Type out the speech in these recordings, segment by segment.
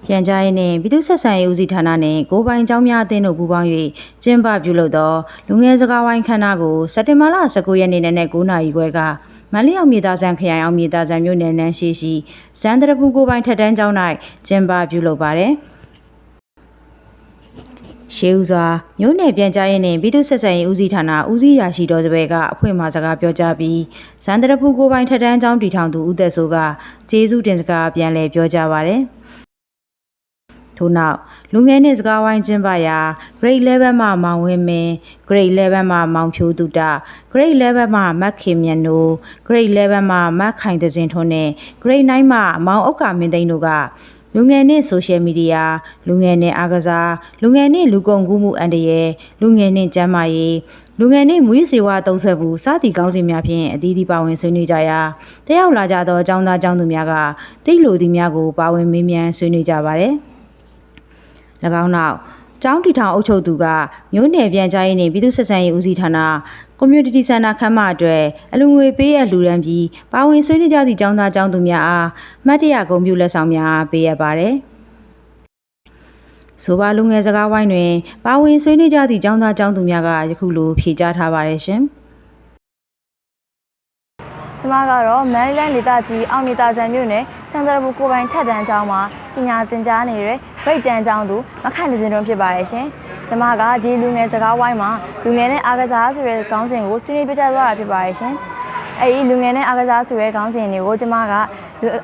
ပြန်ကြားရေးနဲ့ပြည်သူ့ဆက်ဆံရေးဦးစီးဌာနနဲ့ကိုပိုင်ကျောင်းများအသင်းတို့ပူးပေါင်း၍ကျင်းပပြုလုပ်သောလူငယ်စကားဝိုင်းခမ်းနားကိုစက်တင်ဘာလ19ရက်နေ့နဲ့9နာရီခွဲကမန္တလေးအောင်မြေသားဆန်ခရိုင်အောင်မြေသားဆန်မြို့နယ်နန်းရှိဇန်တရပူကိုပိုင်ထက်တန်းကျောင်း၌ကျင်းပပြုလုပ်ပါတယ်။ရှေးဦးစွာမြို့နယ်ပြန်ကြားရေးနဲ့ပြည်သူ့ဆက်ဆံရေးဦးစီးဌာနဦးစီးရာရှိတော်စပယ်ကအဖွင့်မှာစကားပြောကြားပြီးဇန်တရပူကိုပိုင်ထက်တန်းကျောင်းတည်ထောင်သူဦးသက်စိုးကကျေးဇူးတင်စကားပြန်လည်ပြောကြားပါတယ်။ထို့နောက်လူငယ်နှင့်စကားဝိုင်းကျင်းပရာ Grade 11မှမောင်ဝင်းမင်း Grade 11မှမောင်ဖြိုးတုတ Grade 11မှမတ်ခင်မြတ်နိုး Grade 11မှမတ်ခိုင်သစင်ထွန်းနဲ့ Grade 9မှမောင်ဥက္ကာမင်းသိန်းတို့ကလူငယ်နှင့်ဆိုရှယ်မီဒီယာလူငယ်နှင့်အားကစားလူငယ်နှင့်လူကုန်ကူးမှုအန္တရာယ်လူငယ်နှင့်ကျန်းမာရေးလူငယ်နှင့်မူရစ်စေဝါသုံးဆွဲမှုစသည့်ကောင်းစဉ်များဖြင့်အသီးသီးပါဝင်ဆွေးနွေးကြရာတက်ရောက်လာကြသောကျောင်းသားကျောင်းသူများကသိလိုသည်များကိုပါဝင်မေးမြန်းဆွေးနွေးကြပါသည်၎င်းနောက်ကျောင်းတီထောင်အုပ်ချုပ်သူကမြို့နယ်ပြန်ကြားရေးနှင့်ပြည်သူ့ဆက်ဆံရေးဦးစီးဌာန Community Center ခမ်းမအတွက်အလူငွေပေးအပ်လှူဒန်းပြီးပါဝင်ဆွေးနွေးကြသည့်ကျောင်းသားကျောင်းသူများအားမှတ်တရဂုဏ်ပြုလက်ဆောင်များပေးအပ်ပါတယ်။ဆိုပါလူငယ်စကားဝိုင်းတွင်ပါဝင်ဆွေးနွေးကြသည့်ကျောင်းသားကျောင်းသူများကယခုလိုဖြေကြားထားပါတယ်ရှင်။ကျမကတော့မန္တလေးဒေသကြီးအောင်မြေသားဆန်မြို့နယ်စံတရပူကိုပိုင်ထက်တန်းကျောင်းမှာပညာသင်ကြားနေတဲ့ Grade 10ကျောင်းသူမခန့်တစင်တွန်းဖြစ်ပါတယ်ရှင်။ကျမကဒီလူငယ်စကားဝိုင်းမှာလူငယ်နဲ့အားကစားဆိုတဲ့ခေါင်းစဉ်ကိုဆွေးနွေးပြသသွားတာဖြစ်ပါတယ်ရှင်။အဲဒီလူငယ်နဲ့အားကစားဆိုတဲ့ခေါင်းစဉ်တွေကိုကျမက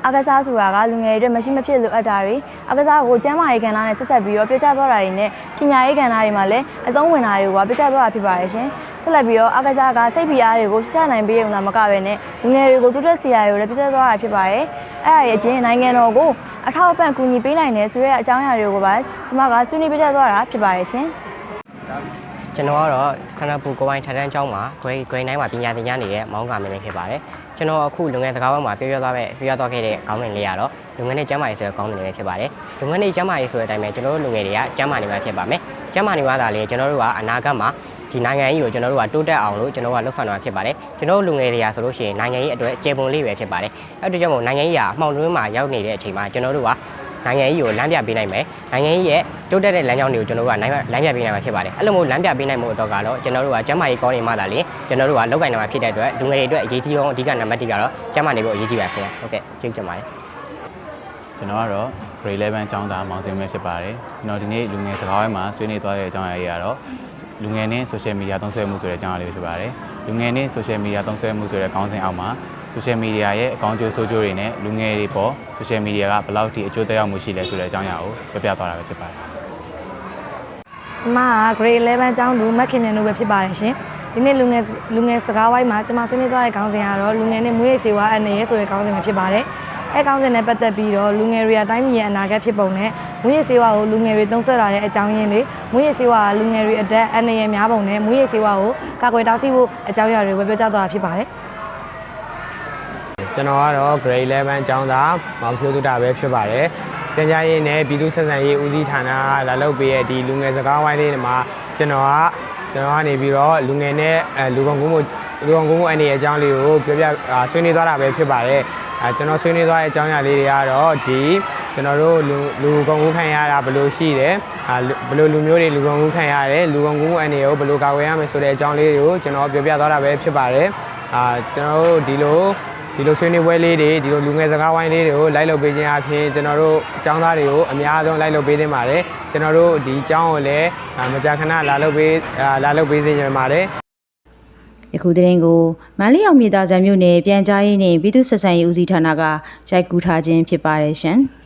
အားကစားဆိုတာကလူငယ်တွေအတွက်မရှိမဖြစ်လိုအပ်တာတွေအားကစားကိုကျန်းမာရေးကဏ္ဍနဲ့ဆက်ဆက်ပြီးတော့ပြသသွားတာတွေနဲ့ပညာရေးကဏ္ဍတွေမှာလည်းအသုံးဝင်တာတွေကိုပြသသွားတာဖြစ်ပါတယ်ရှင်။ဆက်လက်ပြီးတော့အားကစားကစိတ်ဖိအားတွေကိုချနိုင်ပေးရုံသာမကဘဲနဲ့လူငယ်တွေကိုတိုးတက်စေရတွေကိုလည်းပြသသွားတာဖြစ်ပါတယ်။အဲ့ဒါရဲ့အပြင်နိုင်ငံတော်ကိုအထောက်အပံ့ကူညီပေးနိုင်တယ်ဆိုတဲ့အကြောင်းအရာတွေကိုပါကျမကဆွေးနွေးပြသသွားတာဖြစ်ပါတယ်ရှင်။ကျွန်တော်ကတော့စံတရပူကိုပိုင်ထက်တန်းကျောင်းမှာ Grade 9မှာပညာသင်ကြားနေတဲ့မောင်ကမင်းလေးဖြစ်ပါတယ်။ကျွန်တော်အခုလူငယ်စကားဝိုင်းမှာပြောသွားခဲ့တဲ့ခေါင်းစဉ်လေးကတော့လူငယ်နဲ့ကျန်းမာရေးဆိုတဲ့ခေါင်းစဉ်လေးပဲဖြစ်ပါတယ်။လူငယ်နဲ့ကျန်းမာရေးဆိုတဲ့အတိုင်းပဲကျွန်တော်တို့လူငယ်တွေကကျန်းမာနေမှာဖြစ်ပါမယ်။ကျန်းမာနေမှာသာလေကျွန်တော်တို့ကအနာဂတ်မှာဒီနိုင်ငံကြီးကိုကျွန်တော်တို့ကတိုးတက်အောင်လို့ကျွန်တော်တို့ကလှုပ်ဆောင်နေတာဖြစ်ပါတယ်။ကျွန်တော်တို့လူငယ်တွေကဆိုလို့ရှိရင်နိုင်ငံကြီးအတွက်ကျေပွန်လေးပဲဖြစ်ပါတယ်။အဲ့ဒီကြောင့်မို့နိုင်ငံကြီးကအမှောင်တွင်းမှာရောက်နေတဲ့အချိန်မှာကျွန်တော်တို့ကနိုင်ငံကြီးကိုလမ်းပြပေးနိုင်မယ်နိုင်ငံကြီးရဲ့တိုးတက်တဲ့လမ်းကြောင်းတွေကိုကျွန်တော်တို့ကလမ်းပြပေးနိုင်မှာဖြစ်ပါတယ်အဲ့လိုမျိုးလမ်းပြပေးနိုင်မှုအတွက်ကတော့ကျွန်တော်တို့ကကျန်းမာရေးကောင်းနေမှသာလေကျွန်တော်တို့ကလောက်ကင်နိုင်မှာဖြစ်တဲ့အတွက်လူငယ်တွေအတွက်အရေးကြီးဆုံးအဓိကနံပါတ်1ကတော့ကျန်းမာနေဖို့အရေးကြီးပါခင်ဗျဟုတ်ကဲ့ကျေးဇူးတင်ပါတယ်ကျွန်တော်ကတော့ Grade 11ကျောင်းသားမောင်စင်မဲဖြစ်ပါတယ်ကျွန်တော်ဒီနေ့လူငယ်စကားဝိုင်းမှာဆွေးနွေးသွားတဲ့အကြောင်းအရာတွေကတော့လူငယ်နဲ့ social media သုံးစွဲမှုဆိုတဲ့အကြောင်းအရာလေးဖြစ်ပါတယ်လူငယ်နဲ့ social media သုံးစွဲမှုဆိုတဲ့ခေါင်းစဉ်အောက်မှာsocial media ရဲ့အကောင်းကျိုးဆိုးကျိုးတွေနဲ့လူငယ်တွေပေါ် social media ကဘယ်လောက်ထိအကျိုးသက်ရောက်မှုရှိလဲဆိုတဲ့အကြောင်းအရာကိုပြပြသွားတာပဲဖြစ်ပါတယ်။ကျမက Grade 11ကျောင်းသူမခင်မြတ်နိုးပဲဖြစ်ပါတယ်ရှင်။ဒီနေ့လူငယ်စကားဝိုင်းမှာကျမဆွေးနွေးသွားတဲ့ခေါင်းစဉ်ကတော့လူငယ်နဲ့မွေးရစေဝါအနေနဲ့ဆိုတဲ့ခေါင်းစဉ်ပဲဖြစ်ပါတယ်။အဲခေါင်းစဉ်နဲ့ပတ်သက်ပြီးတော့လူငယ်တွေအတိုင်းပြည်ရဲ့အနာဂတ်ဖြစ်ပုံနဲ့မွေးရစေဝါကိုလူငယ်တွေသုံးစွဲလာတဲ့အကြောင်းရင်းတွေမွေးရစေဝါကလူငယ်တွေအတက်အနေနဲ့များပုံနဲ့မွေးရစေဝါကိုကာကွယ်တားဆီးဖို့အကြောင်းအရာတွေပြောကြားသွားတာဖြစ်ပါတယ်။ကျွန်တော်ကတော့ Grade 11ကျောင်းသားမောင်ဖြိုးတုတပဲဖြစ်ပါတယ်။ပြန်ကြားရေးနဲ့ပြည်သူ့ဆက်ဆံရေးဦးစီးဌာနကလာလုပ်ပေးတဲ့ဒီလူငယ်စကားဝိုင်းလေးမှာကျွန်တော်ကနေပြီးတော့လူငယ်နဲ့လူကုန်ကူးမှုအနေအကြောင်းလေးကိုပြောပြဆွေးနွေးသွားတာပဲဖြစ်ပါတယ်။ကျွန်တော်ဆွေးနွေးသွားတဲ့အကြောင်းအရာလေးတွေကတော့ဒီကျွန်တော်တို့လူကုန်ကူးခံရတာဘယ်လိုရှိတယ်ဘယ်လိုလူမျိုးတွေလူကုန်ကူးခံရတယ်လူကုန်ကူးမှုအနေကိုဘယ်လိုကာကွယ်ရမလဲဆိုတဲ့အကြောင်းလေးတွေကိုကျွန်တော်ပြောပြသွားတာပဲဖြစ်ပါတယ်။ကျွန်တော်တို့ဒီလိုဆွေးနွေးပွဲလေးတွေဒီလိုလူငယ်စကားဝိုင်းလေးတွေကိုလိုက်လုပ်ပေးခြင်းအပြင်ကျွန်တော်တို့အကြောင်းသားတွေကိုအများဆုံးလိုက်လုပ်ပေးနေပါတယ်ကျွန်တော်တို့ဒီအကြောင်းကိုလည်းမကြာခဏလာလုပ်ပေးစေချင်ပါတယ်ယခုသတင်းကိုမန္တလေးအောင်မြေသားဆန်မြို့နယ်ပြန်ကြားရေးနှင့်ပြည်သူ့ဆက်ဆံရေးဦးစီးဌာနကရိုက်ကူးထားခြင်းဖြစ်ပါတယ်ရှင်။